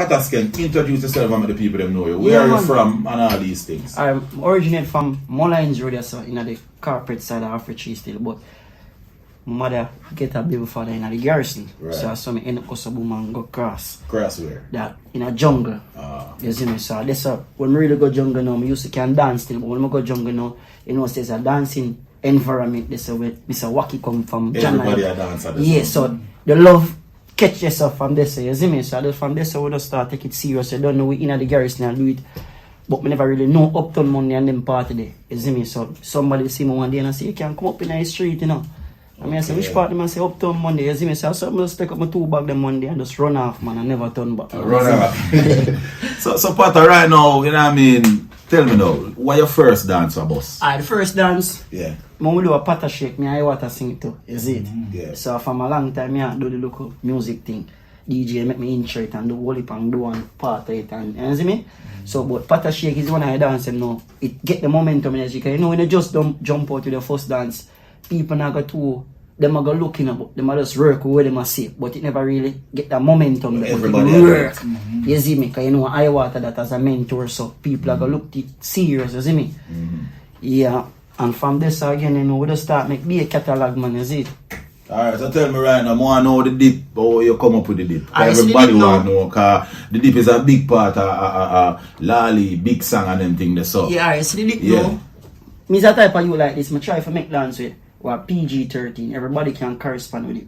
Skeng, introduce yourself and make the people them know you. Where are you from and all these things? I originate from Mullines Road, so in the corporate side of Africa still, but my mother get a baby father in the garrison. Right. So I saw me end up Kosovo and go cross. Cross where? That in a jungle. You see me? So that's when I really go jungle now, I used to can dance still, but when I go jungle now, you know, there's a dancing environment. This where Mr. Wacky come from. Everybody a dance at this. Yeah, so the love catch yourself from this, you see me? So from this, we just start take it serious. I don't know we in the garrison and do it, but we never really know Uptown Monday and them party there. You see me? So somebody see me one day and I say, you can come up in the street, you know. I mean, I say, which part? I say, Uptown Monday. You see me? So I just take up my 2 bag them Monday and just run off, man. I never turn back. Run off. so Pata, right now, you know what I mean? Tell me now, what your first dance, boss? The first dance? Yeah. When we do a Pata shake, me IWAATA sing it too. Is it? Yeah. So from a long time, I do the local music thing. DJ make me intro it and do whole heap and do one part of it. And you see me? So, but Pata shake is one I dance and now. It get the momentum in because you know when you just don't jump out to the first dance, people now go to them are go looking up, them are just work where them are see, but it never really get the momentum. Everybody work. You see me? Because you know IWAATA that as a mentor, so people are gonna look it serious, you see me? Yeah. And from this again, you know, we just start make be a catalog, man, you see it? Alright, so tell me right now, I want to know the dip, how you come up with the dip. Everybody want to know, because the dip is a big part of LALEE, big song and them things. So. Yeah, you see the dip now? Me the type of you like this, I try to make dance with what PG-13, everybody can correspond with it.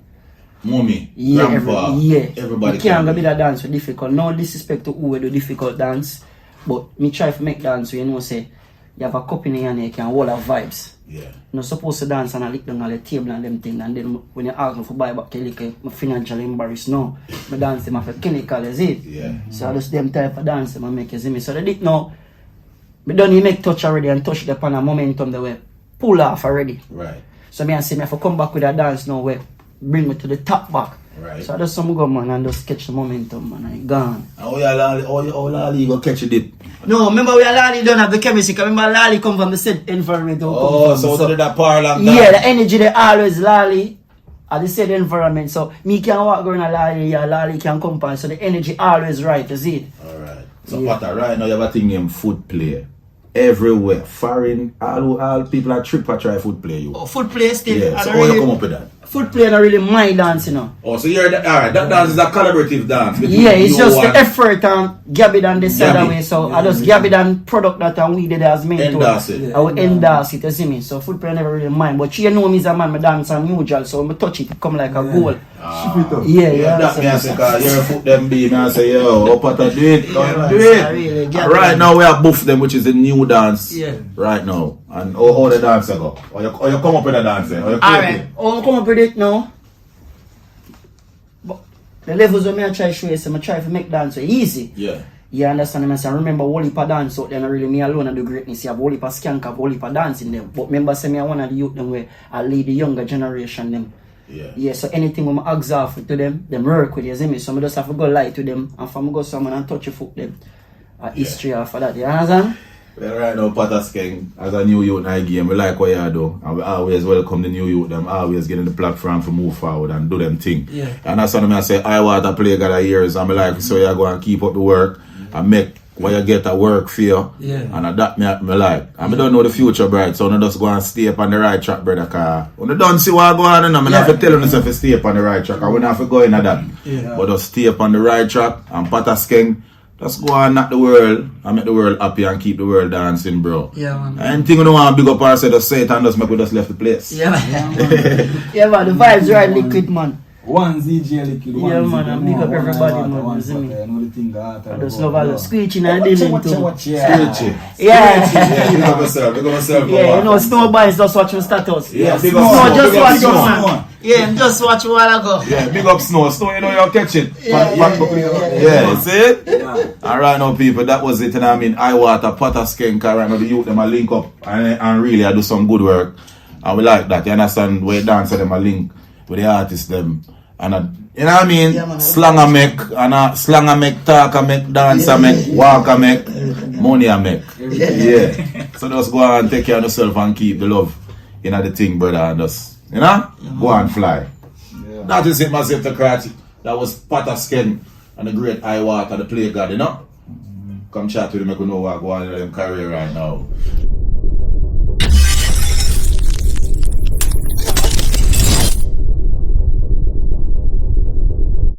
Mommy, yeah, grandpa, everybody can go be that dance with difficult. No disrespect to who we do difficult dance, but me try to make dance where you know say, you have a cup in your hand, you can hold a vibes. Yeah. You're not supposed to dance and I lick down on the table and them things. And then when you ask me for buy back, you lick, I'm financially embarrassed. No. I dance them after clinical, is it? Yeah. So I just them type of dance them and make you see me. So the dip now, I don't even make touch already and touch the pan a momentum the way pull off already. Right. So me I say me have to come back with a dance now where bring me to the top back. Right. So I just some go man and just catch the momentum man and it gone. And how LALEE go catch a dip? No, remember we LALEE don't have the chemistry. Remember LALEE come from the same environment. Oh, so did that power like that? Yeah, the energy they always LALEE at the same environment. So me can walk around a LALEE, yeah, LALEE can come on. So the energy always right, is it? Alright. So Pata, right now you have a thing named foot play. Everywhere, foreign, all people are trip for try foot play you. Oh, foot play still. Yeah, so how you come up with that? Foot play not really my dance, you know. Oh, so you're alright, that dance is a collaborative dance. Yeah, it's just the effort and Gabby done this other way. So I just Gabby done product that and we did as mentor. Endorse it. I will endorse it, you see me. So foot play never really mind. But you know me as a man, I dance unusual, so when I touch it, it come like a goal. Yeah, that me I say, cause your foot them be, me I say, yo, up at a do it, do Really, right now we have Buff them, which is the new dance. Yeah. Right now. And how the dance go? Or you come up with a dance? Alright, I come up with it now. But the levels of me I try to show you, so I try to make dance easy. Yeah. You understand me? I remember whole heap of dance out there, and really me alone and the greatness. You have whole heap of Skeng, have whole heap of dance in them. But remember, say me I one of the youth them where I lead the younger generation them. Yeah. Yeah, so anything when I ask off to them work with you, see me? So I just have to go lie to them, and from go someone and touch your foot them. History after that, you understand? Well, right now, Pata Skeng, as a new youth in the game, we like what you do. And we always welcome the new youth, them always getting the platform to move forward and do them thing. Yeah. And that's what I say, IWAATA play got a years, and I like, so you go and keep up the work and make what you get at work for you. Yeah. And that me like. And I don't know the future bright, so I just go and stay up on the right track, brother, because when you don't see what going on, I have to tell yourself to stay up on the right track, and we don't have to go into that. Yeah. But just stay up on the right track, and Pata Skeng, just go and knock the world and make the world happy and keep the world dancing, bro. Yeah, man. Anything you don't want to big up ourselves, just say it and just make we just left the place. Yeah, man. Yeah, man, the vibes right liquid, man. One ZJ liquid, one yeah, man, and big up everybody, man. One You see me? I know the thing that I just love all the screeching and dealing too. Screechy. Yeah. Yeah, big up yourself, big up yourself. Yeah, you know, Snow Boys just watch my status. Yeah, big Snow, up Snow. just Big up watch Snow. man. Yeah, just watch a while ago. Yeah, big up Snow. Snow, you know you'll catch it. Yeah, see it? Yeah. And right now, people, that was it. And I mean, IWAATA, Pata Skeng, right now, the youth, them a link up and really I do some good work. And we like that. You understand? Where dance them a link with the artists, them. And you know what I mean? Yeah, slang a make, and slang a make, talk a make, dance a make, walk a make, money a make. Yeah. So just go and take care of yourself and keep the love in the thing, brother, and just, you know, go and fly. Yeah. That is it, myself to crash. That was Pata Skeng. And the great IWAATA, the play god, you know? Come chat with him, make we know what go on in them career right now.